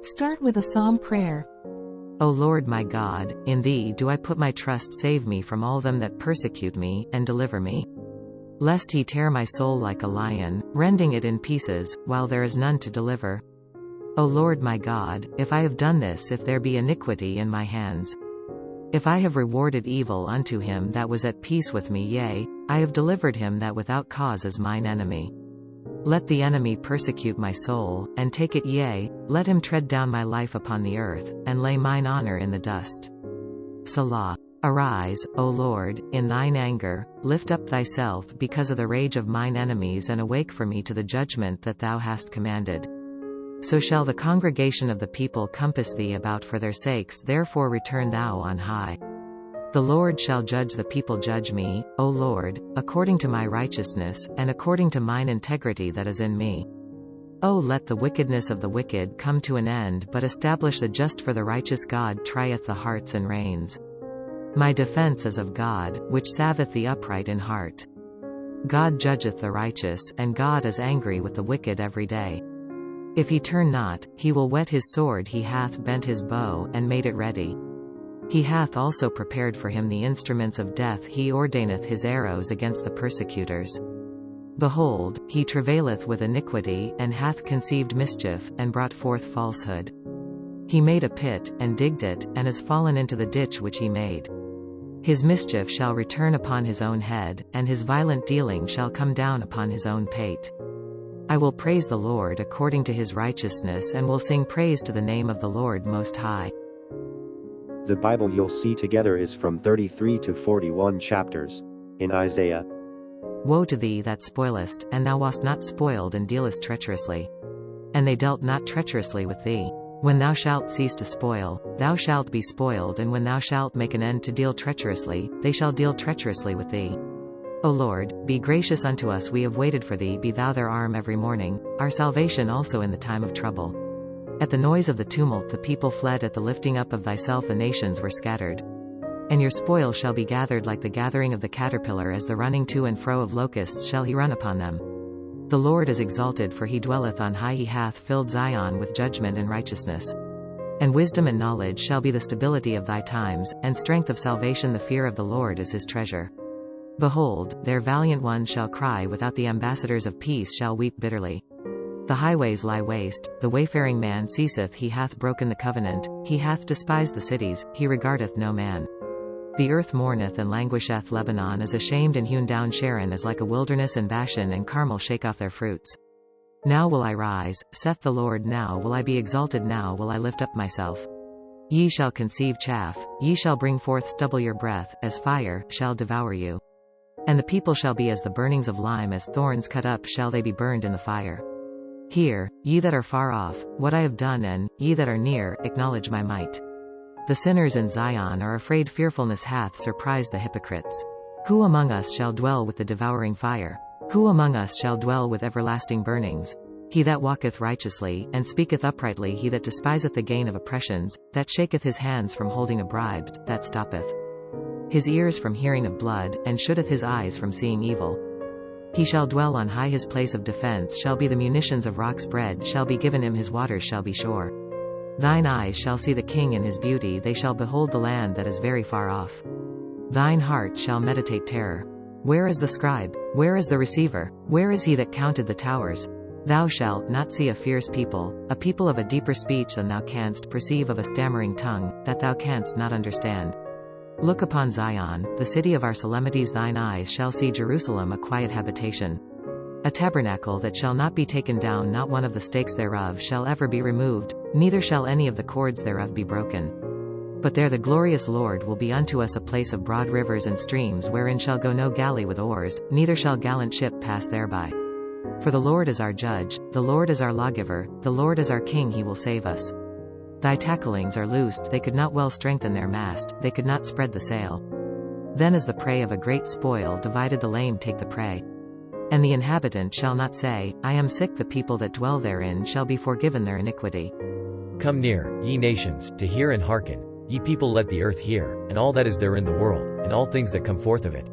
Start with a psalm prayer. O Lord my God, in thee do I put my trust. Save me from all them that persecute me, and deliver me. Lest he tear my soul like a lion, rending it in pieces, while there is none to deliver. O Lord my God, if I have done this, if there be iniquity in my hands, if I have rewarded evil unto him that was at peace with me, yea, I have delivered him that without cause is mine enemy. Let the enemy persecute my soul, and take it, yea, let him tread down my life upon the earth, and lay mine honor in the dust. Selah. Arise, O Lord, in thine anger, lift up thyself because of the rage of mine enemies, and awake for me to the judgment that thou hast commanded. So shall the congregation of the people compass thee about for their sakes, therefore return thou on high. The Lord shall judge the people. Judge me, O Lord, according to my righteousness, and according to mine integrity that is in me. O let the wickedness of the wicked come to an end, but establish the just, for the righteous God trieth the hearts and reins. My defense is of God, which saveth the upright in heart. God judgeth the righteous, and God is angry with the wicked every day. If he turn not, he will whet his sword. He hath bent his bow, and made it ready. He hath also prepared for him the instruments of death. He ordaineth his arrows against the persecutors. Behold, he travaileth with iniquity, and hath conceived mischief, and brought forth falsehood. He made a pit, and digged it, and is fallen into the ditch which he made. His mischief shall return upon his own head, and his violent dealing shall come down upon his own pate. I will praise the Lord according to his righteousness, and will sing praise to the name of the Lord Most High. The Bible you'll see together is from 33 to 41 chapters. In Isaiah. Woe to thee that spoilest, and thou wast not spoiled, and dealest treacherously. And they dealt not treacherously with thee. When thou shalt cease to spoil, thou shalt be spoiled, and when thou shalt make an end to deal treacherously, they shall deal treacherously with thee. O Lord, be gracious unto us. We have waited for thee. Be thou their arm every morning, our salvation also in the time of trouble. At the noise of the tumult the people fled. At the lifting up of thyself the nations were scattered. And your spoil shall be gathered like the gathering of the caterpillar, as the running to and fro of locusts shall he run upon them. The Lord is exalted, for he dwelleth on high. He hath filled Zion with judgment and righteousness. And wisdom and knowledge shall be the stability of thy times, and strength of salvation. The fear of the Lord is his treasure. Behold, their valiant ones shall cry without. The ambassadors of peace shall weep bitterly. The highways lie waste, the wayfaring man ceaseth. He hath broken the covenant, he hath despised the cities, he regardeth no man. The earth mourneth and languisheth. Lebanon is ashamed and hewn down. Sharon is like a wilderness, and Bashan and Carmel shake off their fruits. Now will I rise, saith the Lord. Now will I be exalted. Now will I lift up myself. Ye shall conceive chaff, ye shall bring forth stubble. Your breath, as fire, shall devour you. And the people shall be as the burnings of lime. As thorns cut up shall they be burned in the fire. Hear, ye that are far off, what I have done, and, ye that are near, acknowledge my might. The sinners in Zion are afraid. Fearfulness hath surprised the hypocrites. Who among us shall dwell with the devouring fire? Who among us shall dwell with everlasting burnings? He that walketh righteously, and speaketh uprightly. He that despiseth the gain of oppressions, that shaketh his hands from holding of bribes, that stoppeth his ears from hearing of blood, and shutteth his eyes from seeing evil. He shall dwell on high. His place of defense shall be the munitions of rocks. Bread shall be given him. His waters shall be sure. Thine eyes shall see the king in his beauty. They shall behold the land that is very far off. Thine heart shall meditate terror. Where is the scribe? Where is the receiver? Where is he that counted the towers? Thou shalt not see a fierce people, a people of a deeper speech than thou canst perceive, of a stammering tongue, that thou canst not understand. Look upon Zion, the city of our solemnities. Thine eyes shall see Jerusalem, a quiet habitation. A tabernacle that shall not be taken down. Not one of the stakes thereof shall ever be removed, neither shall any of the cords thereof be broken. But there the glorious Lord will be unto us a place of broad rivers and streams, wherein shall go no galley with oars, neither shall gallant ship pass thereby. For the Lord is our judge, the Lord is our lawgiver, the Lord is our king. He will save us. Thy tacklings are loosed. They could not well strengthen their mast, they could not spread the sail. Then is the prey of a great spoil divided. The lame take the prey. And the inhabitant shall not say, I am sick. The people that dwell therein shall be forgiven their iniquity. Come near, ye nations, to hear and hearken. Ye people, let the earth hear, and all that is there in the world, and all things that come forth of it.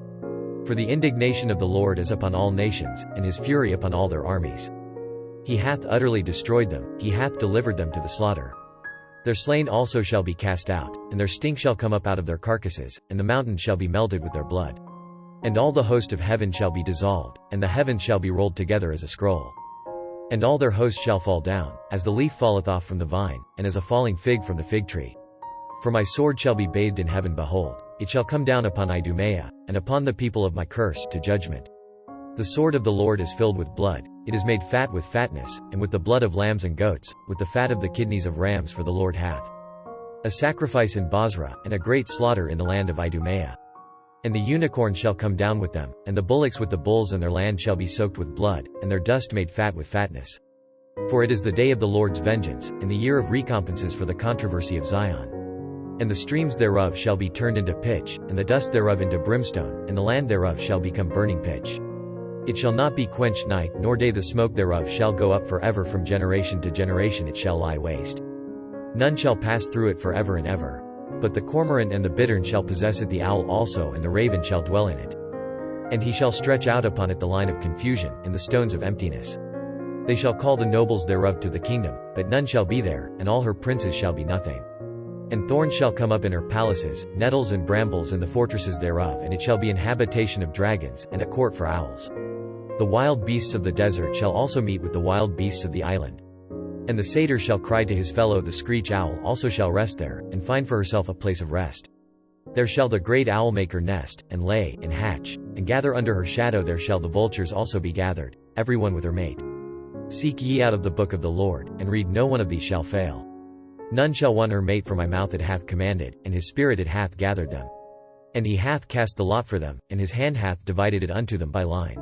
For the indignation of the Lord is upon all nations, and his fury upon all their armies. He hath utterly destroyed them, he hath delivered them to the slaughter. Their slain also shall be cast out, and their stink shall come up out of their carcasses, and the mountains shall be melted with their blood. And all the host of heaven shall be dissolved, and the heavens shall be rolled together as a scroll. And all their host shall fall down, as the leaf falleth off from the vine, and as a falling fig from the fig tree. For my sword shall be bathed in heaven, behold, it shall come down upon Idumea, and upon the people of my curse, to judgment. The sword of the Lord is filled with blood, it is made fat with fatness, and with the blood of lambs and goats, with the fat of the kidneys of rams, for the Lord hath a sacrifice in Bozrah, and a great slaughter in the land of Idumea. And the unicorn shall come down with them, and the bullocks with the bulls, and their land shall be soaked with blood, and their dust made fat with fatness. For it is the day of the Lord's vengeance, and the year of recompenses for the controversy of Zion. And the streams thereof shall be turned into pitch, and the dust thereof into brimstone, and the land thereof shall become burning pitch. It shall not be quenched night nor day, the smoke thereof shall go up forever, from generation to generation it shall lie waste. None shall pass through it forever and ever. But the cormorant and the bittern shall possess it, the owl also and the raven shall dwell in it. And he shall stretch out upon it the line of confusion, and the stones of emptiness. They shall call the nobles thereof to the kingdom, but none shall be there, and all her princes shall be nothing. And thorns shall come up in her palaces, nettles and brambles in the fortresses thereof, and it shall be an habitation of dragons, and a court for owls. The wild beasts of the desert shall also meet with the wild beasts of the island. And the satyr shall cry to his fellow, the screech owl also shall rest there, and find for herself a place of rest. There shall the great owl make her nest, and lay, and hatch, and gather under her shadow. There shall the vultures also be gathered, every one with her mate. Seek ye out of the book of the Lord, and read, no one of these shall fail. None shall won her mate, for my mouth it hath commanded, and his spirit it hath gathered them. And he hath cast the lot for them, and his hand hath divided it unto them by line.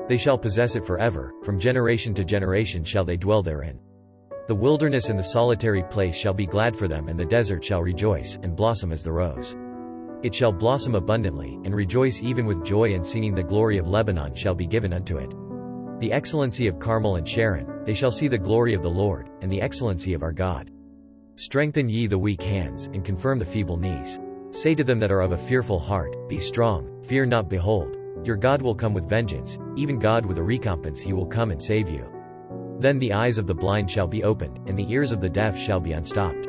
They shall possess it forever, from generation to generation shall they dwell therein. The wilderness and the solitary place shall be glad for them, and the desert shall rejoice, and blossom as the rose. It shall blossom abundantly, and rejoice even with joy and singing. The glory of Lebanon shall be given unto it. The excellency of Carmel and Sharon, they shall see the glory of the Lord, and the excellency of our God. Strengthen ye the weak hands, and confirm the feeble knees. Say to them that are of a fearful heart, be strong, fear not, behold, your God will come with vengeance, even God with a recompense, he will come and save you. Then the eyes of the blind shall be opened, and the ears of the deaf shall be unstopped.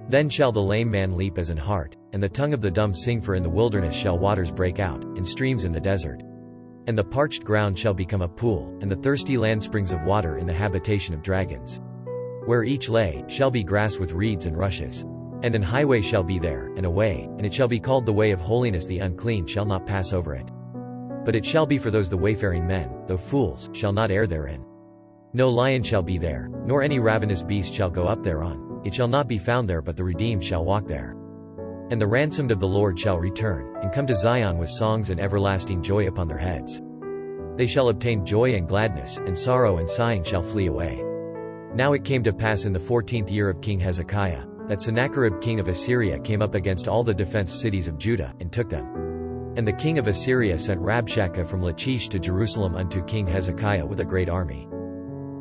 Then shall the lame man leap as an hart, and the tongue of the dumb sing, for in the wilderness shall waters break out, and streams in the desert. And the parched ground shall become a pool, and the thirsty land springs of water in the habitation of dragons. Where each lay, shall be grass with reeds and rushes. And an highway shall be there, and a way, and it shall be called the way of holiness. The unclean shall not pass over it. But it shall be for those the wayfaring men, though fools, shall not err therein. No lion shall be there, nor any ravenous beast shall go up thereon. It shall not be found there, but the redeemed shall walk there. And the ransomed of the Lord shall return, and come to Zion with songs and everlasting joy upon their heads. They shall obtain joy and gladness, and sorrow and sighing shall flee away. Now it came to pass in the 14th year of King Hezekiah, that Sennacherib king of Assyria came up against all the defenced cities of Judah, and took them. And the king of Assyria sent Rabshakeh from Lachish to Jerusalem unto King Hezekiah with a great army.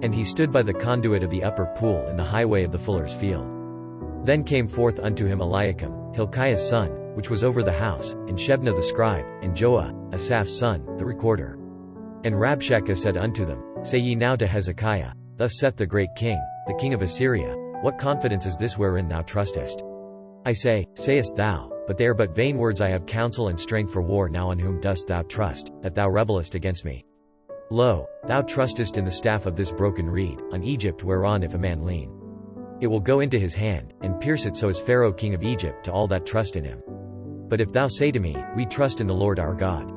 And he stood by the conduit of the upper pool in the highway of the fuller's field. Then came forth unto him Eliakim, Hilkiah's son, which was over the house, and Shebna the scribe, and Joah, Asaph's son, the recorder. And Rabshakeh said unto them, Say ye now to Hezekiah, Thus saith the great king, the king of Assyria, What confidence is this wherein thou trustest? I say, sayest thou, but they are but vain words. I have counsel and strength for war. Now on whom dost thou trust, that thou rebellest against me? Lo, thou trustest in the staff of this broken reed, on Egypt, whereon if a man lean, it will go into his hand, and pierce it. So is Pharaoh king of Egypt to all that trust in him. But if thou say to me, We trust in the Lord our God,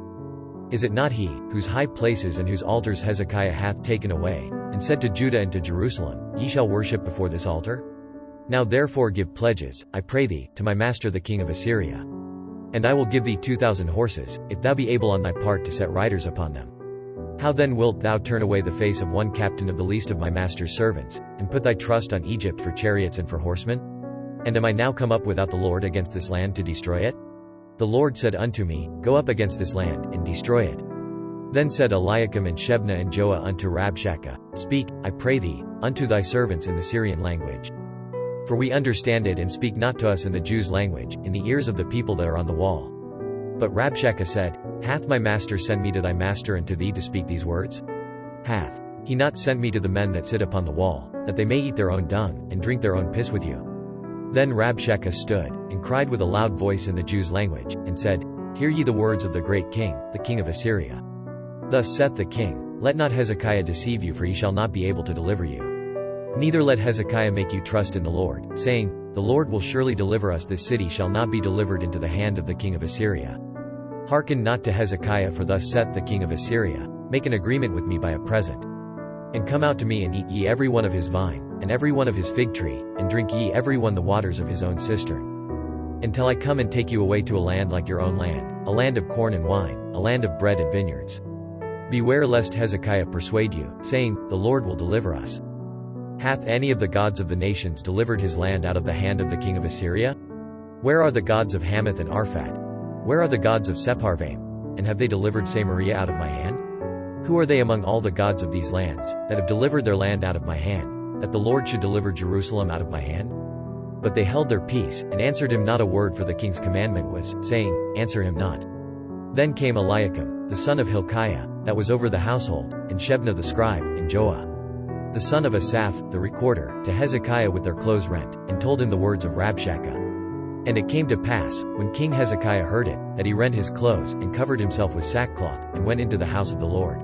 is it not he, whose high places and whose altars Hezekiah hath taken away, and said to Judah and to Jerusalem, Ye shall worship before this altar? Now therefore give pledges, I pray thee, to my master the king of Assyria. And I will give thee 2,000 horses, if thou be able on thy part to set riders upon them. How then wilt thou turn away the face of one captain of the least of my master's servants, and put thy trust on Egypt for chariots and for horsemen? And am I now come up without the Lord against this land to destroy it? The Lord said unto me, Go up against this land, and destroy it. Then said Eliakim and Shebna and Joah unto Rabshakeh, Speak, I pray thee, unto thy servants in the Syrian language. For we understand it, and speak not to us in the Jews' language, in the ears of the people that are on the wall. But Rabshakeh said, Hath my master sent me to thy master and to thee to speak these words? Hath he not sent me to the men that sit upon the wall, that they may eat their own dung, and drink their own piss with you? Then Rabshakeh stood, and cried with a loud voice in the Jews' language, and said, Hear ye the words of the great king, the king of Assyria. Thus saith the king, Let not Hezekiah deceive you, for he shall not be able to deliver you. Neither let Hezekiah make you trust in the Lord, saying, The Lord will surely deliver us, this city shall not be delivered into the hand of the king of Assyria. Hearken not to Hezekiah, for thus saith the king of Assyria, Make an agreement with me by a present. And come out to me, and eat ye every one of his vine, and every one of his fig tree, and drink ye every one the waters of his own cistern. Until I come and take you away to a land like your own land, a land of corn and wine, a land of bread and vineyards. Beware lest Hezekiah persuade you, saying, The Lord will deliver us. Hath any of the gods of the nations delivered his land out of the hand of the king of Assyria? Where are the gods of Hamath and Arphad? Where are the gods of Sepharvaim? And have they delivered Samaria out of my hand? Who are they among all the gods of these lands, that have delivered their land out of my hand, that the Lord should deliver Jerusalem out of my hand? But they held their peace, and answered him not a word, for the king's commandment was, saying, Answer him not. Then came Eliakim, the son of Hilkiah, that was over the household, and Shebna the scribe, and Joah, the son of Asaph, the recorder, to Hezekiah with their clothes rent, and told him the words of Rabshakeh. And it came to pass, when King Hezekiah heard it, that he rent his clothes, and covered himself with sackcloth, and went into the house of the Lord.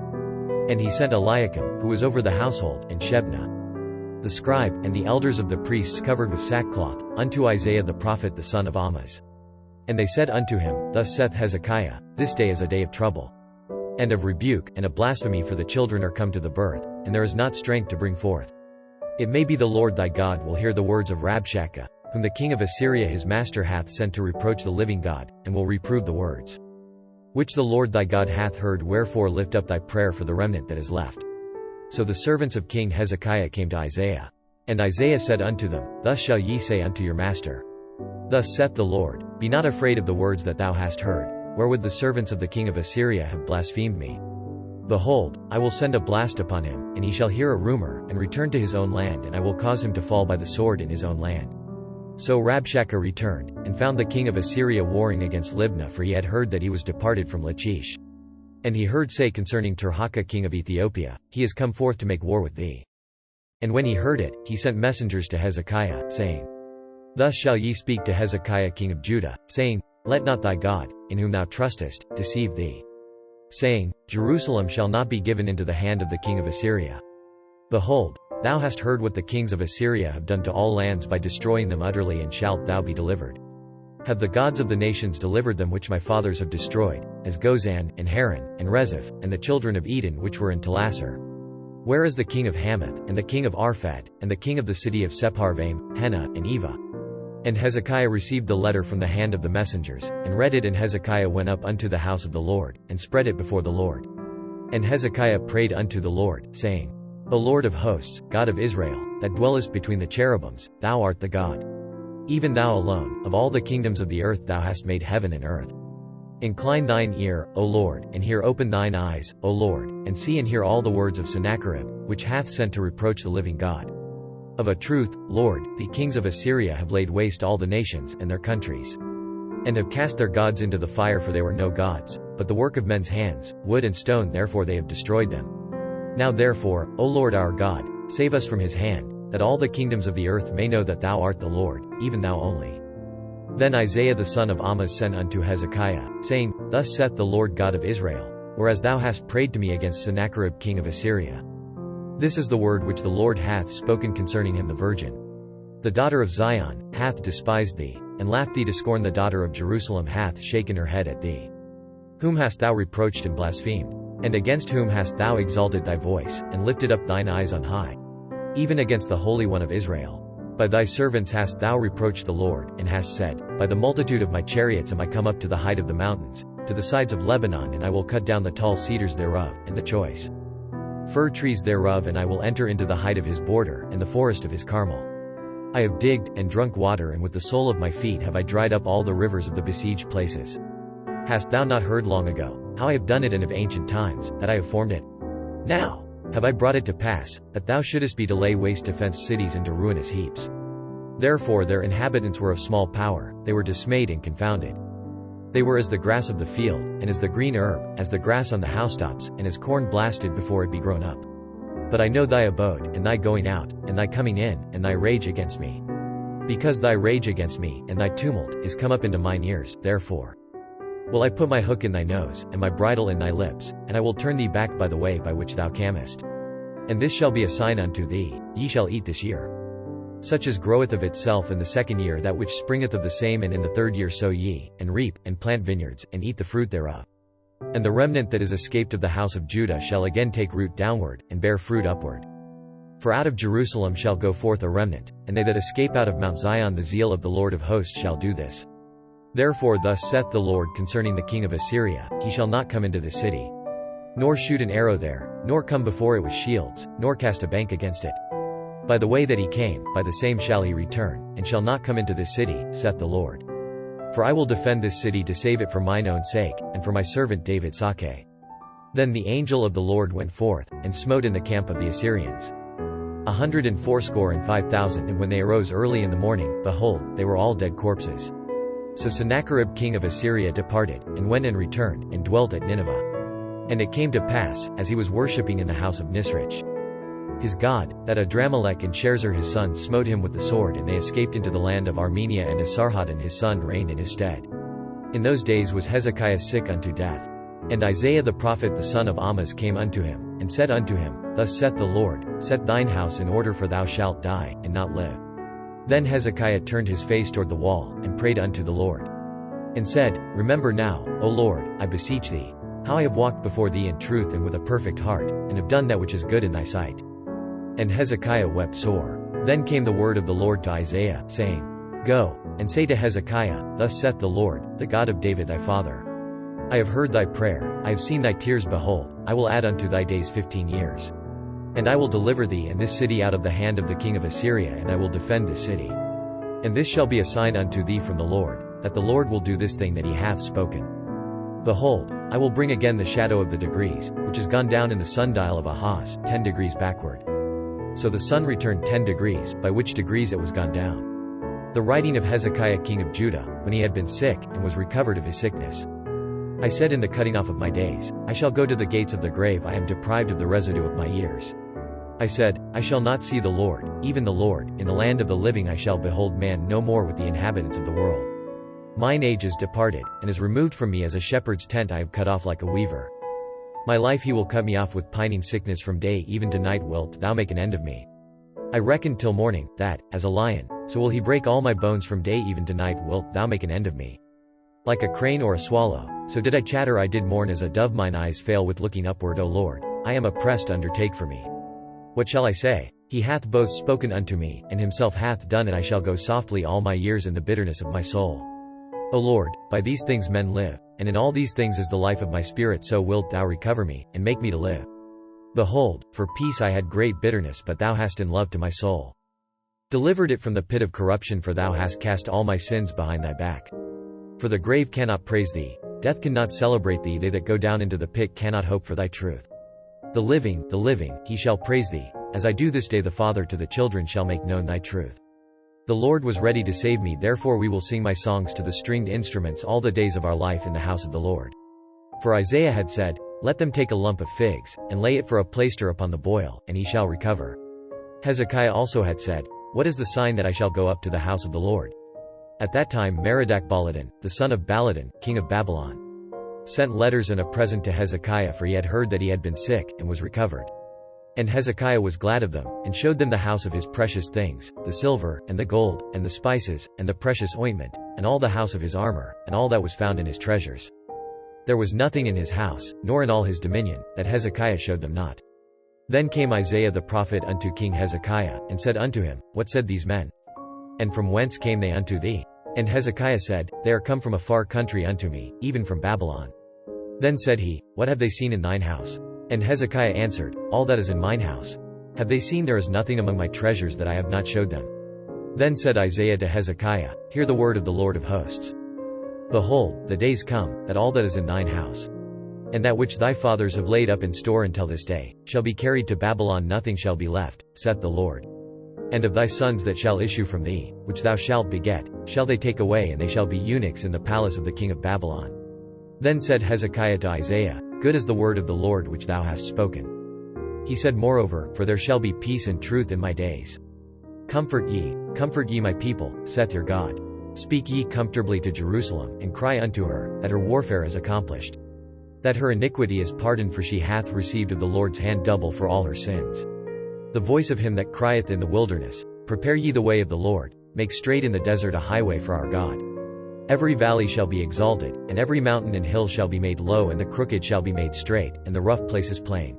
And he sent Eliakim, who was over the household, and Shebna, the scribe, and the elders of the priests covered with sackcloth, unto Isaiah the prophet the son of Amoz. And they said unto him, Thus saith Hezekiah, This day is a day of trouble, and of rebuke, and of blasphemy, for the children are come to the birth, and there is not strength to bring forth. It may be the Lord thy God will hear the words of Rabshakeh, whom the king of Assyria his master hath sent to reproach the living God, and will reprove the words which the Lord thy God hath heard, wherefore lift up thy prayer for the remnant that is left. So the servants of King Hezekiah came to Isaiah. And Isaiah said unto them, Thus shall ye say unto your master, Thus saith the Lord, Be not afraid of the words that thou hast heard, wherewith the servants of the king of Assyria have blasphemed me. Behold, I will send a blast upon him, and he shall hear a rumor, and return to his own land, and I will cause him to fall by the sword in his own land. So Rabshakeh returned, and found the king of Assyria warring against Libnah, for he had heard that he was departed from Lachish. And he heard say concerning Tirhakah king of Ethiopia, He is come forth to make war with thee. And when he heard it, he sent messengers to Hezekiah, saying, Thus shall ye speak to Hezekiah king of Judah, saying, Let not thy God, in whom thou trustest, deceive thee, saying, Jerusalem shall not be given into the hand of the king of Assyria. Behold, thou hast heard what the kings of Assyria have done to all lands by destroying them utterly, and shalt thou be delivered? Have the gods of the nations delivered them which my fathers have destroyed, as Gozan, and Haran, and Rezeph, and the children of Eden which were in Telassar? Where is the king of Hamath, and the king of Arphad, and the king of the city of Sepharvaim, Hena, and Eva? And Hezekiah received the letter from the hand of the messengers, and read it, and Hezekiah went up unto the house of the Lord, and spread it before the Lord. And Hezekiah prayed unto the Lord, saying, O Lord of hosts, God of Israel, that dwellest between the cherubims, thou art the God. Even thou alone, of all the kingdoms of the earth thou hast made heaven and earth. Incline thine ear, O Lord, and hear, open thine eyes, O Lord, and see and hear all the words of Sennacherib, which hath sent to reproach the living God. Of a truth, Lord, the kings of Assyria have laid waste all the nations, and their countries, and have cast their gods into the fire, for they were no gods, but the work of men's hands, wood and stone, therefore they have destroyed them. Now therefore, O Lord our God, save us from his hand, that all the kingdoms of the earth may know that thou art the Lord, even thou only. Then Isaiah the son of Amoz sent unto Hezekiah, saying, Thus saith the Lord God of Israel, whereas thou hast prayed to me against Sennacherib king of Assyria. This is the word which the Lord hath spoken concerning him the virgin. The daughter of Zion hath despised thee, and laughed thee to scorn. The daughter of Jerusalem hath shaken her head at thee. Whom hast thou reproached and blasphemed? And against whom hast thou exalted thy voice, and lifted up thine eyes on high? Even against the Holy One of Israel. By thy servants hast thou reproached the Lord, and hast said, By the multitude of my chariots am I come up to the height of the mountains, to the sides of Lebanon, and I will cut down the tall cedars thereof, and the choice fir trees thereof, and I will enter into the height of his border, and the forest of his Carmel. I have digged, and drunk water, and with the sole of my feet have I dried up all the rivers of the besieged places. Hast thou not heard long ago, how I have done it, and of ancient times, that I have formed it? Now have I brought it to pass, that thou shouldest be to lay waste defenced cities into ruinous heaps. Therefore their inhabitants were of small power, they were dismayed and confounded. They were as the grass of the field, and as the green herb, as the grass on the housetops, and as corn blasted before it be grown up. But I know thy abode, and thy going out, and thy coming in, and thy rage against me. Because thy rage against me, and thy tumult, is come up into mine ears, therefore will I put my hook in thy nose, and my bridle in thy lips, and I will turn thee back by the way by which thou camest. And this shall be a sign unto thee, ye shall eat this year. Such as groweth of itself in the second year, that which springeth of the same, and in the third year sow ye, and reap, and plant vineyards, and eat the fruit thereof. And the remnant that is escaped of the house of Judah shall again take root downward, and bear fruit upward. For out of Jerusalem shall go forth a remnant, and they that escape out of Mount Zion, the zeal of the Lord of hosts shall do this. Therefore thus saith the Lord concerning the king of Assyria, he shall not come into this city, nor shoot an arrow there, nor come before it with shields, nor cast a bank against it. By the way that he came, by the same shall he return, and shall not come into this city, saith the Lord. For I will defend this city to save it for mine own sake, and for my servant David Sake. Then the angel of the Lord went forth, and smote in the camp of the Assyrians 185,000, and when they arose early in the morning, behold, they were all dead corpses. So Sennacherib king of Assyria departed, and went and returned, and dwelt at Nineveh. And it came to pass, as he was worshipping in the house of Nisrich his god, that Adramelech and Sharezer his son smote him with the sword, and they escaped into the land of Armenia, and Esarhaddon his son reigned in his stead. In those days was Hezekiah sick unto death. And Isaiah the prophet the son of Amoz came unto him, and said unto him, Thus saith the Lord, Set thine house in order, for thou shalt die, and not live. Then Hezekiah turned his face toward the wall, and prayed unto the Lord, and said, Remember now, O Lord, I beseech thee, how I have walked before thee in truth and with a perfect heart, and have done that which is good in thy sight. And Hezekiah wept sore. Then came the word of the Lord to Isaiah, saying, Go, and say to Hezekiah, Thus saith the Lord, the God of David thy father, I have heard thy prayer, I have seen thy tears, behold, I will add unto thy days 15 years. And I will deliver thee and this city out of the hand of the king of Assyria, and I will defend this city. And this shall be a sign unto thee from the Lord, that the Lord will do this thing that he hath spoken. Behold, I will bring again the shadow of the degrees, which is gone down in the sundial of Ahaz, 10 degrees backward. So the sun returned 10 degrees, by which degrees it was gone down. The writing of Hezekiah king of Judah, when he had been sick, and was recovered of his sickness. I said in the cutting off of my days, I shall go to the gates of the grave, I am deprived of the residue of my years. I said, I shall not see the Lord, even the Lord, in the land of the living I shall behold man no more with the inhabitants of the world. Mine age is departed, and is removed from me as a shepherd's tent I have cut off like a weaver. My life he will cut me off with pining sickness, from day even to night wilt thou make an end of me. I reckoned till morning, that, as a lion, so will he break all my bones, from day even to night wilt thou make an end of me. Like a crane or a swallow, so did I chatter, I did mourn as a dove, mine eyes fail with looking upward, O Lord, I am oppressed, undertake for me. What shall I say? He hath both spoken unto me, and himself hath done it, I shall go softly all my years in the bitterness of my soul. O Lord, by these things men live, and in all these things is the life of my spirit, so wilt thou recover me, and make me to live. Behold, for peace I had great bitterness, but thou hast in love to my soul delivered it from the pit of corruption, for thou hast cast all my sins behind thy back. For the grave cannot praise thee, death cannot celebrate thee, they that go down into the pit cannot hope for thy truth. The living, he shall praise thee, as I do this day, the father to the children shall make known thy truth. The Lord was ready to save me, therefore we will sing my songs to the stringed instruments all the days of our life in the house of the Lord. For Isaiah had said, Let them take a lump of figs, and lay it for a plaister upon the boil, and he shall recover. Hezekiah also had said, What is the sign that I shall go up to the house of the Lord? At that time Merodach-Baladan, the son of Baladan, king of Babylon, sent letters and a present to Hezekiah, for he had heard that he had been sick, and was recovered. And Hezekiah was glad of them, and showed them the house of his precious things, the silver, and the gold, and the spices, and the precious ointment, and all the house of his armor, and all that was found in his treasures. There was nothing in his house, nor in all his dominion, that Hezekiah showed them not. Then came Isaiah the prophet unto King Hezekiah, and said unto him, What said these men? And from whence came they unto thee? And Hezekiah said, They are come from a far country unto me, even from Babylon. Then said he, What have they seen in thine house? And Hezekiah answered, All that is in mine house. Have they seen? There is nothing among my treasures that I have not showed them. Then said Isaiah to Hezekiah, Hear the word of the Lord of hosts. Behold, the days come, that all that is in thine house, and that which thy fathers have laid up in store until this day, shall be carried to Babylon, nothing shall be left, saith the Lord. And of thy sons that shall issue from thee, which thou shalt beget, shall they take away, and they shall be eunuchs in the palace of the king of Babylon. Then said Hezekiah to Isaiah, Good is the word of the Lord which thou hast spoken. He said moreover, For there shall be peace and truth in my days. Comfort ye my people, saith your God. Speak ye comfortably to Jerusalem, and cry unto her, that her warfare is accomplished. That her iniquity is pardoned, for she hath received of the Lord's hand double for all her sins. The voice of him that crieth in the wilderness, prepare ye the way of the Lord, make straight in the desert a highway for our God. Every valley shall be exalted, and every mountain and hill shall be made low, and the crooked shall be made straight, and the rough places plain.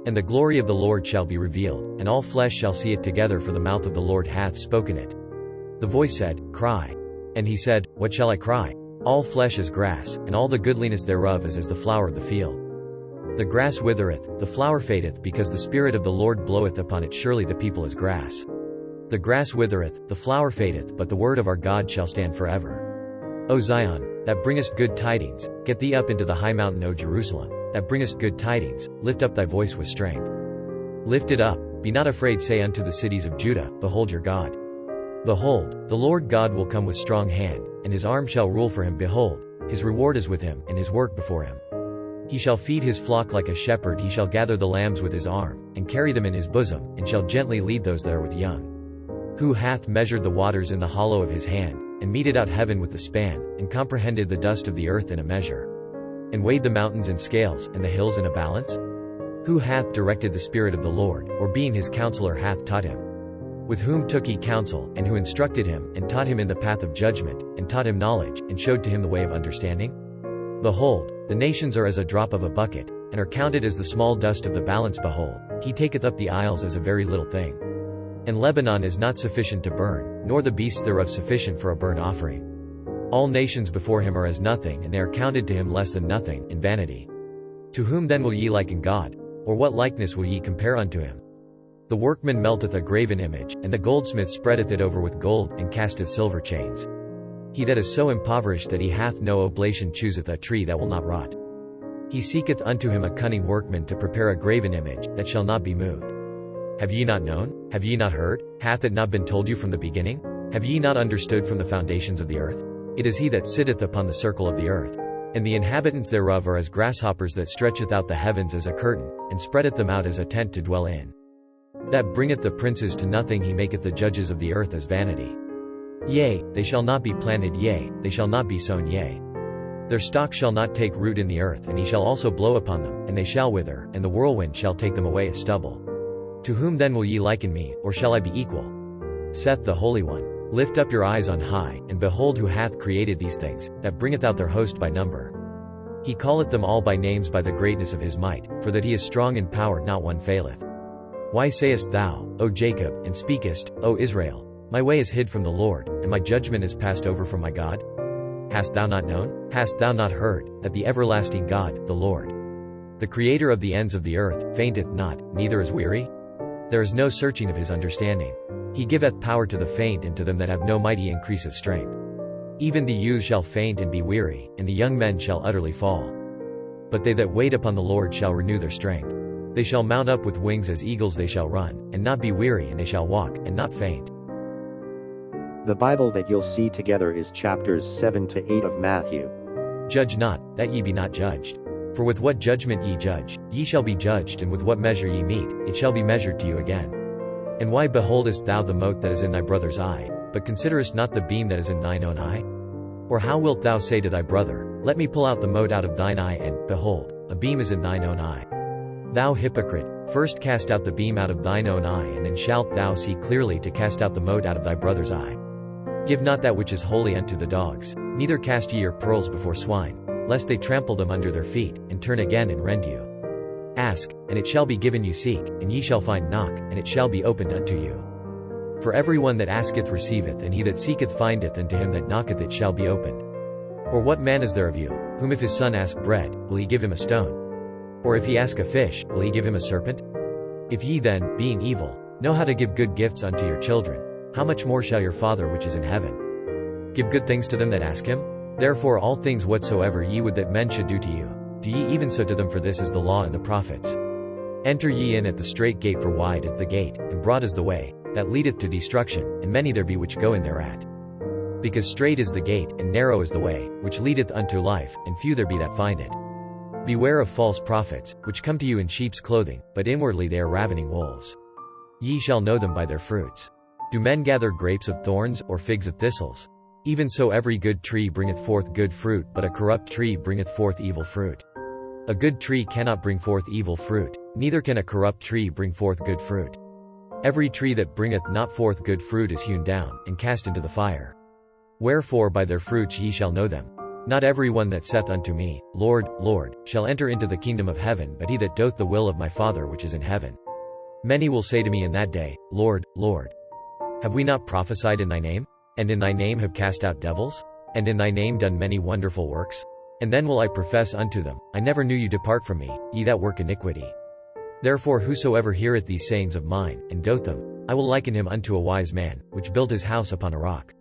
And the glory of the Lord shall be revealed, and all flesh shall see it together, for the mouth of the Lord hath spoken it. The voice said, Cry. And he said, What shall I cry? All flesh is grass, and all the goodliness thereof is as the flower of the field. The grass withereth, the flower fadeth, because the Spirit of the Lord bloweth upon it. Surely the people is grass. The grass withereth, the flower fadeth, but the word of our God shall stand forever. O Zion, that bringest good tidings, get thee up into the high mountain, O Jerusalem, that bringest good tidings, lift up thy voice with strength. Lift it up, be not afraid, say unto the cities of Judah, Behold your God. Behold, the Lord God will come with strong hand, and his arm shall rule for him. Behold, his reward is with him, and his work before him. He shall feed his flock like a shepherd, he shall gather the lambs with his arm, and carry them in his bosom, and shall gently lead those that are with young. Who hath measured the waters in the hollow of his hand, and meted out heaven with the span, and comprehended the dust of the earth in a measure? And weighed the mountains in scales, and the hills in a balance? Who hath directed the Spirit of the Lord, or being his counselor hath taught him? With whom took he counsel, and who instructed him, and taught him in the path of judgment, and taught him knowledge, and showed to him the way of understanding? Behold, the nations are as a drop of a bucket, and are counted as the small dust of the balance. Behold, he taketh up the isles as a very little thing. And Lebanon is not sufficient to burn, nor the beasts thereof sufficient for a burnt offering. All nations before him are as nothing, and they are counted to him less than nothing, in vanity. To whom then will ye liken God? Or what likeness will ye compare unto him? The workman melteth a graven image, and the goldsmith spreadeth it over with gold, and casteth silver chains. He that is so impoverished that he hath no oblation chooseth a tree that will not rot. He seeketh unto him a cunning workman to prepare a graven image, that shall not be moved. Have ye not known? Have ye not heard? Hath it not been told you from the beginning? Have ye not understood from the foundations of the earth? It is he that sitteth upon the circle of the earth. And the inhabitants thereof are as grasshoppers, that stretcheth out the heavens as a curtain, and spreadeth them out as a tent to dwell in. That bringeth the princes to nothing, he maketh the judges of the earth as vanity. Yea, they shall not be planted, yea, they shall not be sown, yea. Their stock shall not take root in the earth, and he shall also blow upon them, and they shall wither, and the whirlwind shall take them away as stubble. To whom then will ye liken me, or shall I be equal? Saith the Holy One. Lift up your eyes on high, and behold who hath created these things, that bringeth out their host by number. He calleth them all by names by the greatness of his might, for that he is strong in power, not one faileth. Why sayest thou, O Jacob, and speakest, O Israel, my way is hid from the Lord, and my judgment is passed over from my God? Hast thou not known? Hast thou not heard, that the everlasting God, the Lord, the creator of the ends of the earth, fainteth not, neither is weary? There is no searching of his understanding. He giveth power to the faint, and to them that have no might he increaseth strength. Even the youth shall faint and be weary, and the young men shall utterly fall. But they that wait upon the Lord shall renew their strength. They shall mount up with wings as eagles, they shall run, and not be weary, and they shall walk, and not faint. The Bible that you'll see together is chapters 7 to 8 of Matthew. Judge not, that ye be not judged. For with what judgment ye judge, ye shall be judged, and with what measure ye mete, it shall be measured to you again. And why beholdest thou the mote that is in thy brother's eye, but considerest not the beam that is in thine own eye? Or how wilt thou say to thy brother, Let me pull out the mote out of thine eye, and, behold, a beam is in thine own eye? Thou hypocrite, first cast out the beam out of thine own eye, and then shalt thou see clearly to cast out the mote out of thy brother's eye. Give not that which is holy unto the dogs, neither cast ye your pearls before swine, lest they trample them under their feet, and turn again and rend you. Ask, and it shall be given you. Seek, and ye shall find. Knock, and it shall be opened unto you. For every one that asketh receiveth, and he that seeketh findeth, and to him that knocketh it shall be opened. Or what man is there of you, whom if his son ask bread, will he give him a stone? Or if he ask a fish, will he give him a serpent? If ye then, being evil, know how to give good gifts unto your children, how much more shall your Father which is in heaven give good things to them that ask him? Therefore all things whatsoever ye would that men should do to you, do ye even so to them, for this is the law and the prophets. Enter ye in at the strait gate, for wide is the gate, and broad is the way, that leadeth to destruction, and many there be which go in thereat. Because strait is the gate, and narrow is the way, which leadeth unto life, and few there be that find it. Beware of false prophets, which come to you in sheep's clothing, but inwardly they are ravening wolves. Ye shall know them by their fruits. Do men gather grapes of thorns, or figs of thistles? Even so every good tree bringeth forth good fruit, but a corrupt tree bringeth forth evil fruit. A good tree cannot bring forth evil fruit, neither can a corrupt tree bring forth good fruit. Every tree that bringeth not forth good fruit is hewn down, and cast into the fire. Wherefore by their fruits ye shall know them. Not every one that saith unto me, Lord, Lord, shall enter into the kingdom of heaven, but he that doth the will of my Father which is in heaven. Many will say to me in that day, Lord, Lord, have we not prophesied in thy name? And in thy name have cast out devils? And in thy name done many wonderful works? And then will I profess unto them, I never knew you, depart from me, ye that work iniquity. Therefore whosoever heareth these sayings of mine, and doth them, I will liken him unto a wise man, which built his house upon a rock.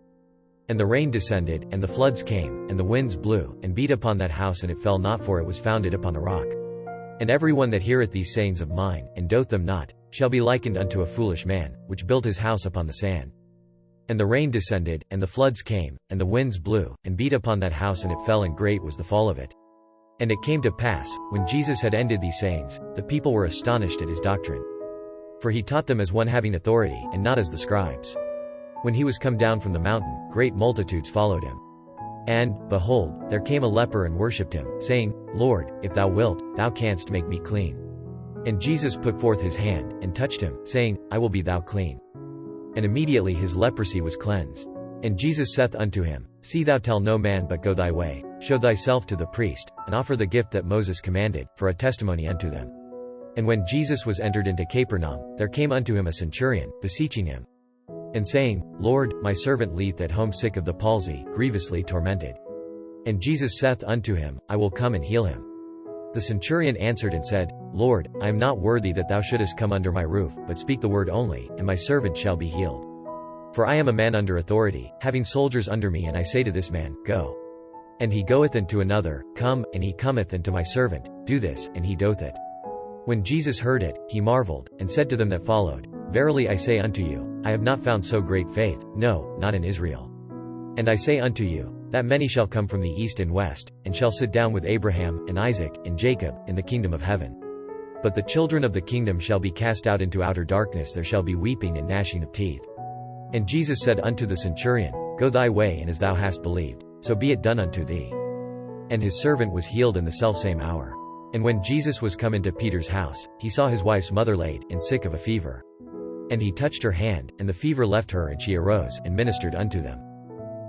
And the rain descended, and the floods came, and the winds blew, and beat upon that house, and it fell not, for it was founded upon a rock. And every one that heareth these sayings of mine, and doth them not, shall be likened unto a foolish man, which built his house upon the sand. And the rain descended, and the floods came, and the winds blew, and beat upon that house, and it fell, and great was the fall of it. And it came to pass, when Jesus had ended these sayings, the people were astonished at his doctrine. For he taught them as one having authority, and not as the scribes. When he was come down from the mountain, great multitudes followed him. And, behold, there came a leper and worshipped him, saying, Lord, if thou wilt, thou canst make me clean. And Jesus put forth his hand, and touched him, saying, I will be thou clean. And immediately his leprosy was cleansed. And Jesus saith unto him, See thou tell no man, but go thy way, show thyself to the priest, and offer the gift that Moses commanded, for a testimony unto them. And when Jesus was entered into Capernaum, there came unto him a centurion, beseeching him, and saying, Lord, my servant lieth at home sick of the palsy, grievously tormented. And Jesus saith unto him, I will come and heal him. The centurion answered and said, Lord, I am not worthy that thou shouldest come under my roof, but speak the word only, and my servant shall be healed. For I am a man under authority, having soldiers under me, and I say to this man, Go. And he goeth, and to another, Come, and he cometh, and to my servant, Do this, and he doth it. When Jesus heard it, he marveled, and said to them that followed, Verily I say unto you, I have not found so great faith, no, not in Israel. And I say unto you, that many shall come from the east and west, and shall sit down with Abraham, and Isaac, and Jacob, in the kingdom of heaven. But the children of the kingdom shall be cast out into outer darkness, there shall be weeping and gnashing of teeth. And Jesus said unto the centurion, Go thy way, and as thou hast believed, so be it done unto thee. And his servant was healed in the selfsame hour. And when Jesus was come into Peter's house, he saw his wife's mother laid, and sick of a fever. And he touched her hand, and the fever left her, and she arose, and ministered unto them.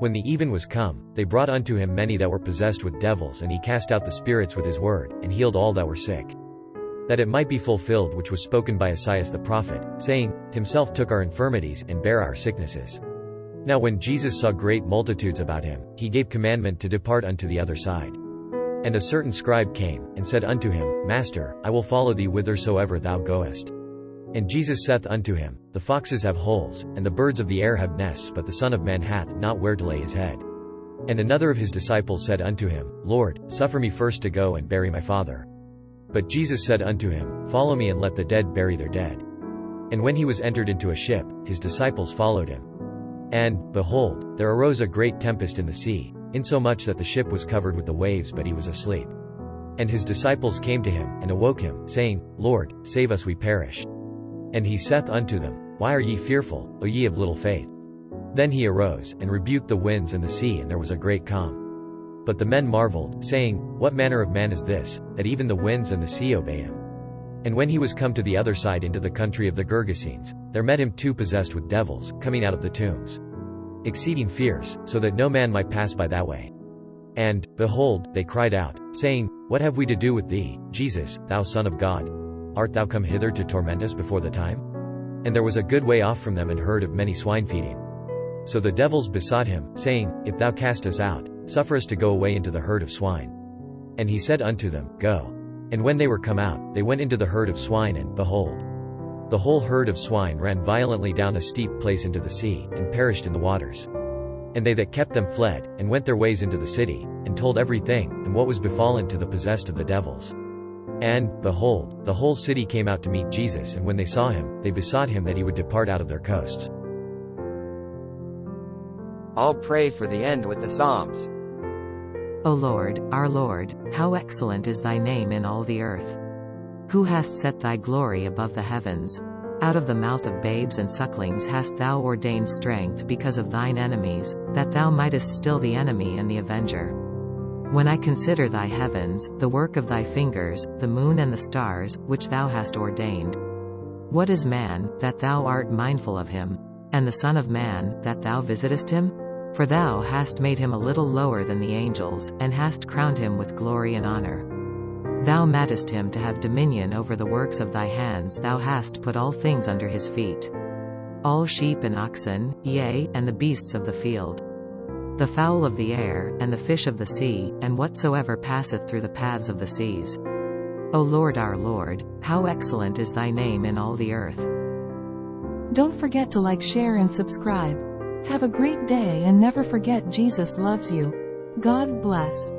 When the even was come, they brought unto him many that were possessed with devils, and he cast out the spirits with his word, and healed all that were sick. That it might be fulfilled which was spoken by Esaias the prophet, saying, Himself took our infirmities, and bare our sicknesses. Now when Jesus saw great multitudes about him, he gave commandment to depart unto the other side. And a certain scribe came, and said unto him, Master, I will follow thee whithersoever thou goest. And Jesus saith unto him, The foxes have holes, and the birds of the air have nests, but the Son of Man hath not where to lay his head. And another of his disciples said unto him, Lord, suffer me first to go and bury my father. But Jesus said unto him, Follow me, and let the dead bury their dead. And when he was entered into a ship, his disciples followed him. And, behold, there arose a great tempest in the sea, insomuch that the ship was covered with the waves, but he was asleep. And his disciples came to him, and awoke him, saying, Lord, save us, we perish. And he saith unto them, Why are ye fearful, O ye of little faith? Then he arose, and rebuked the winds and the sea, and there was a great calm. But the men marveled, saying, What manner of man is this, that even the winds and the sea obey him? And when he was come to the other side into the country of the Gergesenes, there met him two possessed with devils, coming out of the tombs, exceeding fierce, so that no man might pass by that way. And, behold, they cried out, saying, What have we to do with thee, Jesus, thou Son of God? Art thou come hither to torment us before the time? And there was a good way off from them an herd of many swine feeding. So the devils besought him, saying, If thou cast us out, suffer us to go away into the herd of swine. And he said unto them, Go. And when they were come out, they went into the herd of swine, and, behold, the whole herd of swine ran violently down a steep place into the sea, and perished in the waters. And they that kept them fled, and went their ways into the city, and told everything, and what was befallen to the possessed of the devils. And, behold, the whole city came out to meet Jesus, and when they saw him, they besought him that he would depart out of their coasts. I'll pray for the end with the Psalms. O Lord, our Lord, how excellent is thy name in all the earth. Who hast set thy glory above the heavens? Out of the mouth of babes and sucklings hast thou ordained strength because of thine enemies, that thou mightest still the enemy and the avenger. When I consider thy heavens, the work of thy fingers, the moon and the stars, which thou hast ordained. What is man, that thou art mindful of him? And the Son of Man, that thou visitest him? For thou hast made him a little lower than the angels, and hast crowned him with glory and honor. Thou madest him to have dominion over the works of thy hands. Thou hast put all things under his feet. All sheep and oxen, yea, and the beasts of the field. The fowl of the air, and the fish of the sea, and whatsoever passeth through the paths of the seas. O Lord our Lord, how excellent is thy name in all the earth. Don't forget to like, share and subscribe. Have a great day and never forget Jesus loves you. God bless.